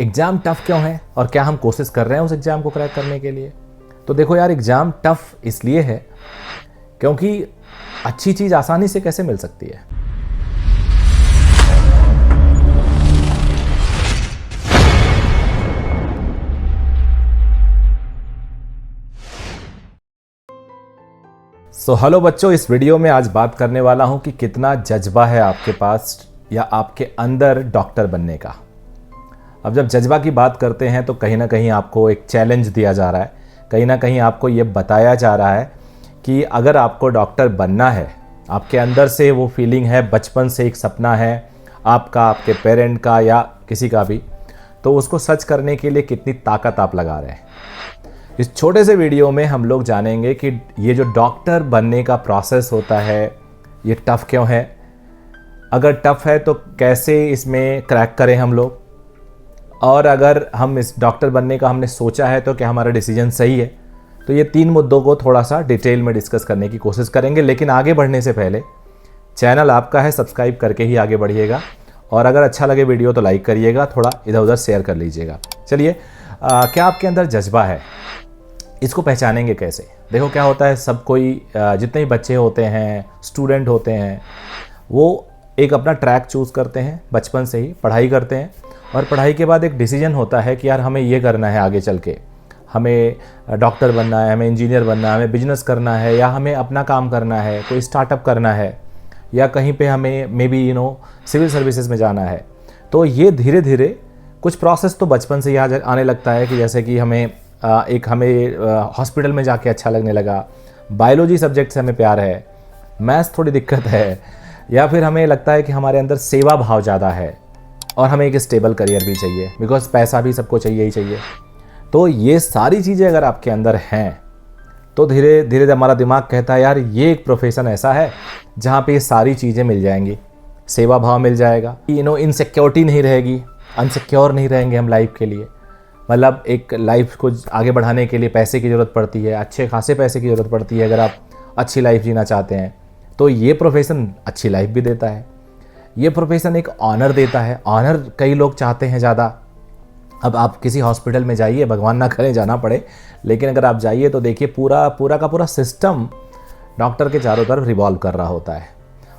Exam tough क्यों है और क्या हम कोशिश कर रहे हैं उस एग्ज़ाम को क्रैक करने के लिए। तो देखो यार, एग्ज़ाम टफ़ इसलिए है क्योंकि अच्छी चीज़ आसानी से कैसे मिल सकती है। हेलो बच्चों, इस वीडियो में आज बात करने वाला हूं कि कितना जज्बा है आपके पास या आपके अंदर डॉक्टर बनने का। अब जब जज्बा की बात करते हैं तो कहीं ना कहीं आपको एक चैलेंज दिया जा रहा है, कहीं ना कहीं आपको ये बताया जा रहा है कि अगर आपको डॉक्टर बनना है, आपके अंदर से वो फीलिंग है, बचपन से एक सपना है आपका, आपके पेरेंट का या किसी का भी, तो उसको सच करने के लिए कितनी ताकत आप लगा रहे हैं। इस छोटे से वीडियो में हम लोग जानेंगे कि ये जो डॉक्टर बनने का प्रोसेस होता है ये टफ़ क्यों है, अगर टफ़ है तो कैसे इसमें क्रैक करें हम लोग, और अगर हम इस डॉक्टर बनने का हमने सोचा है तो क्या हमारा डिसीजन सही है। तो ये 3 मुद्दों को थोड़ा सा डिटेल में डिस्कस करने की कोशिश करेंगे। लेकिन आगे बढ़ने से पहले चैनल आपका है, सब्सक्राइब करके ही आगे बढ़िएगा, और अगर अच्छा लगे वीडियो तो लाइक करिएगा, थोड़ा इधर उधर शेयर कर लीजिएगा। चलिए, क्या आपके अंदर जज्बा है, इसको पहचानेंगे कैसे। देखो क्या होता है, सब कोई जितने भी बच्चे होते हैं, स्टूडेंट होते हैं, वो एक अपना ट्रैक चूज़ करते हैं, बचपन से ही पढ़ाई करते हैं, और पढ़ाई के बाद एक डिसीजन होता है कि यार हमें ये करना है आगे चल के, हमें डॉक्टर बनना है, हमें इंजीनियर बनना है, हमें बिजनेस करना है, या हमें अपना काम करना है, कोई स्टार्टअप करना है, या कहीं पे हमें मे बी सिविल सर्विसेज में जाना है। तो ये धीरे धीरे कुछ प्रोसेस तो बचपन से ही आने लगता है कि जैसे कि हमें हॉस्पिटल में जाके अच्छा लगने लगा, बायोलॉजी सब्जेक्ट से हमें प्यार है, मैथ्स थोड़ी दिक्कत है, या फिर हमें लगता है कि हमारे अंदर सेवा भाव ज़्यादा है और हमें एक स्टेबल करियर भी चाहिए, बिकॉज पैसा भी सबको चाहिए ही चाहिए। तो ये सारी चीज़ें अगर आपके अंदर हैं तो धीरे धीरे हमारा दिमाग कहता है यार ये एक प्रोफेशन ऐसा है जहाँ पे ये सारी चीज़ें मिल जाएंगी, सेवा भाव मिल जाएगा, इनसिक्योरिटी नहीं रहेगी, अनसिक्योर नहीं रहेंगे हम लाइफ के लिए। मतलब एक लाइफ को आगे बढ़ाने के लिए पैसे की ज़रूरत पड़ती है, अच्छे खासे पैसे की ज़रूरत पड़ती है अगर आप अच्छी लाइफ जीना चाहते हैं। तो ये प्रोफेशन अच्छी लाइफ भी देता है, ये प्रोफेशन एक ऑनर देता है, ऑनर कई लोग चाहते हैं ज़्यादा। अब आप किसी हॉस्पिटल में जाइए, भगवान ना करे जाना पड़े, लेकिन अगर आप जाइए तो देखिए पूरा का पूरा सिस्टम डॉक्टर के चारों तरफ रिवॉल्व कर रहा होता है।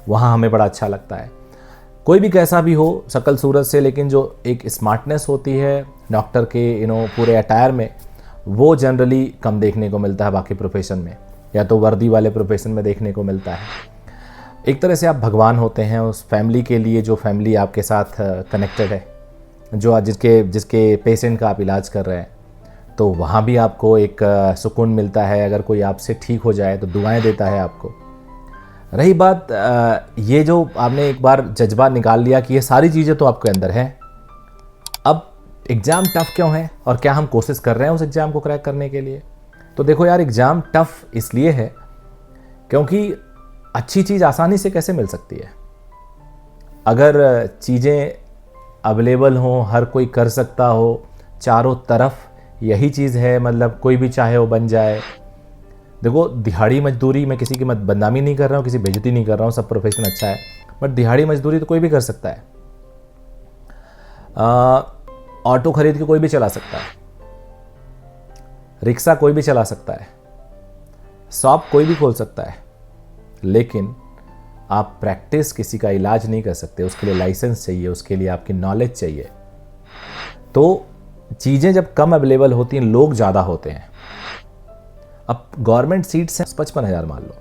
वहाँ हमें बड़ा अच्छा लगता है। कोई भी कैसा भी हो शकल सूरत से, लेकिन जो एक स्मार्टनेस होती है डॉक्टर के पूरे अटायर में, वो जनरली कम देखने को मिलता है बाकी प्रोफेशन में, या तो वर्दी वाले प्रोफेशन में देखने को मिलता है। एक तरह से आप भगवान होते हैं उस फैमिली के लिए, जो फैमिली आपके साथ कनेक्टेड है, जो जिसके पेशेंट का आप इलाज कर रहे हैं। तो वहाँ भी आपको एक सुकून मिलता है, अगर कोई आपसे ठीक हो जाए तो दुआएं देता है आपको। रही बात ये जो आपने एक बार जज्बा निकाल लिया कि ये सारी चीज़ें तो आपके अंदर हैं, अब एग्ज़ाम टफ़ क्यों है और क्या हम कोशिश कर रहे हैं उस एग्ज़ाम को क्रैक करने के लिए। तो देखो यार, एग्ज़ाम टफ़ इसलिए है क्योंकि अच्छी चीज़ आसानी से कैसे मिल सकती है। अगर चीज़ें अवेलेबल हों, हर कोई कर सकता हो, चारों तरफ यही चीज़ है, मतलब कोई भी चाहे वो बन जाए। देखो, दिहाड़ी मजदूरी, मैं किसी की बदनामी नहीं कर रहा हूँ, किसी बेइज्जती नहीं कर रहा हूँ, सब प्रोफेशन अच्छा है, बट दिहाड़ी मजदूरी तो कोई भी कर सकता है। ऑटो खरीद के कोई भी चला सकता है, रिक्शा कोई भी चला सकता है, शॉप कोई भी खोल सकता है, लेकिन आप प्रैक्टिस किसी का इलाज नहीं कर सकते। उसके लिए लाइसेंस चाहिए, उसके लिए आपकी नॉलेज चाहिए। तो चीज़ें जब कम अवेलेबल होती हैं, लोग ज़्यादा होते हैं। अब गवर्नमेंट सीट्स हैं 55,000 मान लो,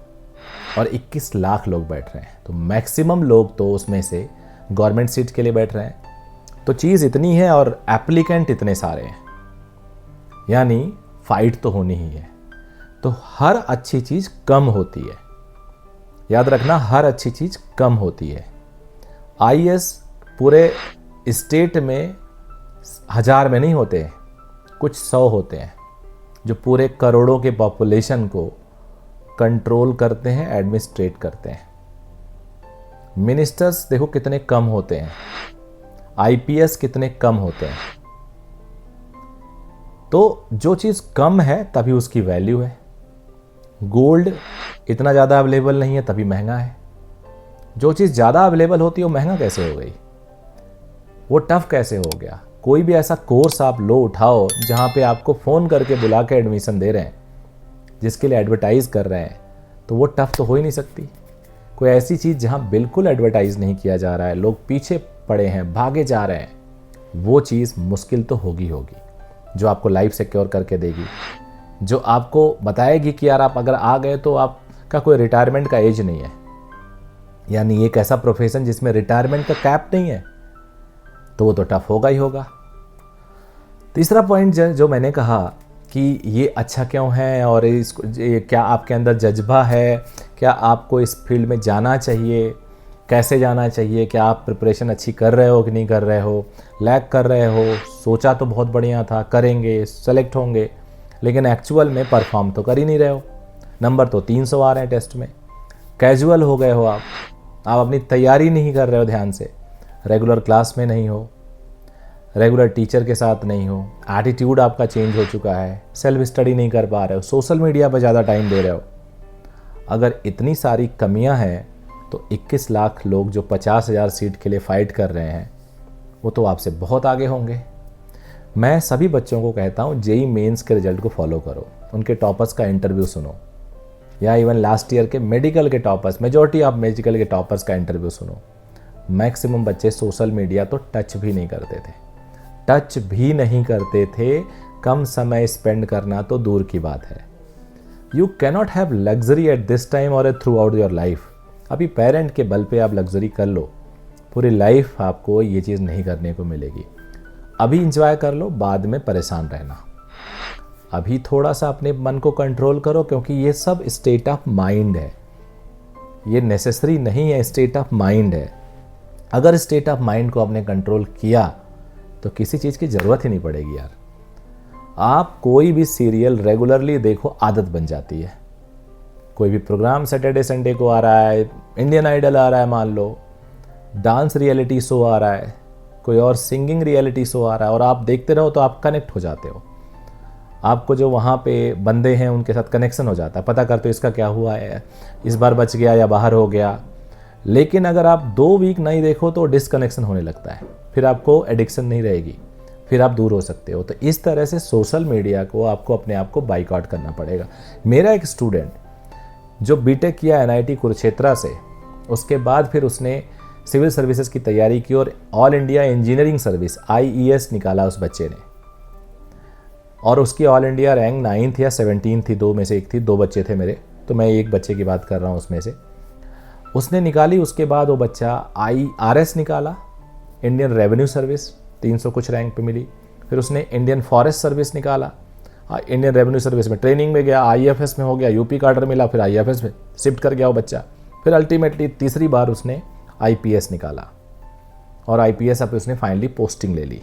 और 21 लाख लोग बैठ रहे हैं, तो मैक्सिमम लोग तो उसमें से गवर्नमेंट सीट के लिए बैठ रहे हैं। तो चीज़ इतनी है और एप्लीकेंट इतने सारे हैं, यानी फाइट तो होनी ही है। तो हर अच्छी चीज़ कम होती है, याद रखना, हर अच्छी चीज़ कम होती है। आईएएस पूरे स्टेट में 1000 में नहीं होते, कुछ 100 होते हैं, जो पूरे करोड़ों के पॉपुलेशन को कंट्रोल करते हैं, एडमिनिस्ट्रेट करते हैं। मिनिस्टर्स देखो कितने कम होते हैं, आईपीएस कितने कम होते हैं। तो जो चीज़ कम है तभी उसकी वैल्यू है। गोल्ड इतना ज़्यादा अवेलेबल नहीं है तभी महंगा है। जो चीज़ ज़्यादा अवेलेबल होती है वो महंगा कैसे हो गई, वो टफ कैसे हो गया। कोई भी ऐसा कोर्स आप लो, उठाओ, जहाँ पे आपको फ़ोन करके बुला के एडमिशन दे रहे हैं, जिसके लिए एडवर्टाइज़ कर रहे हैं, तो वो टफ तो हो ही नहीं सकती। कोई ऐसी चीज़ जहाँ बिल्कुल एडवर्टाइज़ नहीं किया जा रहा है, लोग पीछे पड़े हैं, भागे जा रहे हैं, वो चीज़ मुश्किल तो होगी जो आपको लाइफ सिक्योर करके देगी, जो आपको बताएगी कि यार आप अगर आ गए तो आपका कोई रिटायरमेंट का एज नहीं है, यानी एक ऐसा प्रोफेशन जिसमें रिटायरमेंट का कैप नहीं है, तो वो तो टफ होगा ही होगा। तीसरा पॉइंट जो मैंने कहा कि ये अच्छा क्यों है और इसको क्या आपके अंदर जज्बा है, क्या आपको इस फील्ड में जाना चाहिए, कैसे जाना चाहिए, क्या आप प्रिपरेशन अच्छी कर रहे हो कि नहीं कर रहे हो, लैग कर रहे हो, सोचा तो बहुत बढ़िया था, करेंगे, सेलेक्ट होंगे, लेकिन एक्चुअल में परफॉर्म तो कर ही नहीं रहे हो, नंबर तो 300 आ रहे हैं टेस्ट में, कैजुअल हो गए हो आप अपनी तैयारी नहीं कर रहे हो ध्यान से, रेगुलर क्लास में नहीं हो, रेगुलर टीचर के साथ नहीं हो, एटीट्यूड आपका चेंज हो चुका है, सेल्फ स्टडी नहीं कर पा रहे हो, सोशल मीडिया पर ज़्यादा टाइम दे रहे हो। अगर इतनी सारी कमियां हैं तो 21 लाख लोग जो 50,000 सीट के लिए फ़ाइट कर रहे हैं वो तो आपसे बहुत आगे होंगे। मैं सभी बच्चों को कहता हूँ जेईई मेंस के रिजल्ट को फॉलो करो, उनके टॉपर्स का इंटरव्यू सुनो, या इवन लास्ट ईयर के मेडिकल के टॉपर्स, मेजॉरिटी ऑफ मेडिकल के टॉपर्स का इंटरव्यू सुनो। मैक्सिमम बच्चे सोशल मीडिया तो टच भी नहीं करते थे, कम समय स्पेंड करना तो दूर की बात है। You cannot have luxury at this time और थ्रू आउट योर लाइफ। अभी पेरेंट के बल पे आप लग्जरी कर लो, पूरी लाइफ आपको ये चीज़ नहीं करने को मिलेगी। अभी इंजॉय कर लो, बाद में परेशान रहना। अभी थोड़ा सा अपने मन को कंट्रोल करो, क्योंकि ये सब स्टेट ऑफ माइंड है, ये नेसेसरी नहीं है, स्टेट ऑफ माइंड है। अगर स्टेट ऑफ माइंड को आपने कंट्रोल किया तो किसी चीज़ की ज़रूरत ही नहीं पड़ेगी यार। आप कोई भी सीरियल रेगुलरली देखो, आदत बन जाती है। कोई भी प्रोग्राम सैटरडे संडे को आ रहा है, इंडियन आइडल आ रहा है, मान लो डांस रियलिटी शो आ रहा है, कोई और सिंगिंग रियलिटी शो आ रहा है, और आप देखते रहो तो आप कनेक्ट हो जाते हो। आपको जो वहाँ पे बंदे हैं उनके साथ कनेक्शन हो जाता है, पता करते हो इसका क्या हुआ है, इस बार बच गया या बाहर हो गया। लेकिन अगर आप 2 वीक नहीं देखो तो डिसकनेक्शन होने लगता है, फिर आपको एडिक्शन नहीं रहेगी, फिर आप दूर हो सकते हो। तो इस तरह से सोशल मीडिया को आपको अपने आप को बाइकआउट करना पड़ेगा। मेरा एक स्टूडेंट जो बीटेक किया एनआईटी कुरुक्षेत्रा से, उसके बाद फिर उसने सिविल सर्विसेज की तैयारी की और all India engineering service IES निकाला उस बच्चे ने, और उसकी ऑल इंडिया रैंक 9th या 17th थी, 2 में से एक थी। 2 बच्चे थे मेरे, तो मैं एक बच्चे की बात कर रहा हूँ उसमें से। उसने निकाली, उसके बाद वो बच्चा IRS निकाला, इंडियन रेवेन्यू सर्विस, 300 कुछ रैंक पे मिली। फिर उसने इंडियन फॉरेस्ट सर्विस निकाला, इंडियन रेवेन्यू सर्विस में ट्रेनिंग में गया, IFS में हो गया, यूपी का ऑर्डर मिला, फिर IFS में शिफ्ट कर गया वो बच्चा। फिर अल्टीमेटली तीसरी बार उसने IPS निकाला, और IPS अब उसने फाइनली पोस्टिंग ले ली,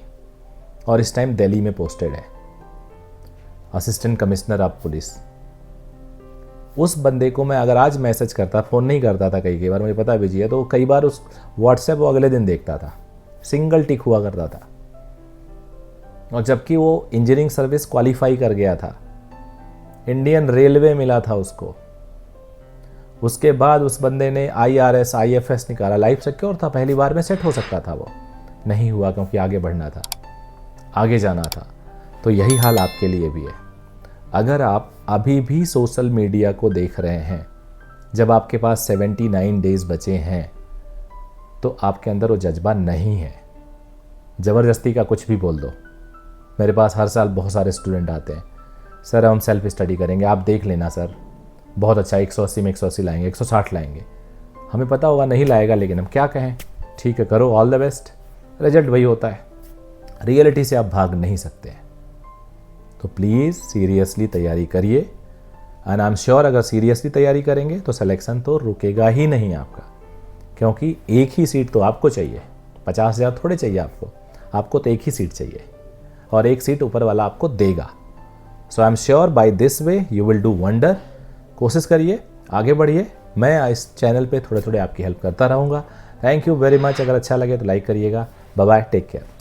और इस टाइम दिल्ली में पोस्टेड है, असिस्टेंट कमिश्नर ऑफ पुलिस। उस बंदे को मैं अगर आज मैसेज करता, फ़ोन नहीं करता था कई बार, मुझे पता है बिजी है, तो कई बार उस व्हाट्सएप वो अगले दिन देखता था, सिंगल टिक हुआ करता था। और जबकि वो इंजीनियरिंग सर्विस क्वालिफाई कर गया था, इंडियन रेलवे मिला था उसको। उसके बाद उस बंदे ने IRS IFS निकाला, लाइफ सिक्योर था, पहली बार में सेट हो सकता था, वो नहीं हुआ क्योंकि आगे बढ़ना था, आगे जाना था। तो यही हाल आपके लिए भी है। अगर आप अभी भी सोशल मीडिया को देख रहे हैं, जब आपके पास 79 डेज बचे हैं, तो आपके अंदर वो जज्बा नहीं है। ज़बरदस्ती का कुछ भी बोल दो। मेरे पास हर साल बहुत सारे स्टूडेंट आते हैं, सर हम सेल्फ स्टडी करेंगे, आप देख लेना सर, बहुत अच्छा 180 में 180 लाएंगे, 160 लाएंगे। हमें पता होगा नहीं लाएगा, लेकिन हम क्या कहें, ठीक है करो, ऑल द बेस्ट। रिजल्ट वही होता है, रियलिटी से आप भाग नहीं सकते। तो प्लीज़ सीरियसली तैयारी करिए, एंड आई एम श्योर अगर सीरियसली तैयारी करेंगे तो सिलेक्शन तो रुकेगा ही नहीं आपका, क्योंकि एक ही सीट तो आपको चाहिए, 50,000 थोड़े चाहिए आपको तो एक ही सीट चाहिए, और एक सीट ऊपर वाला आपको देगा। So I am sure by this way you will do wonder. कोशिश करिए, आगे बढ़िए। मैं इस चैनल पे थोड़े थोड़े आपकी हेल्प करता रहूँगा। Thank you very much. अगर अच्छा लगे तो लाइक करिएगा। Bye bye, take care.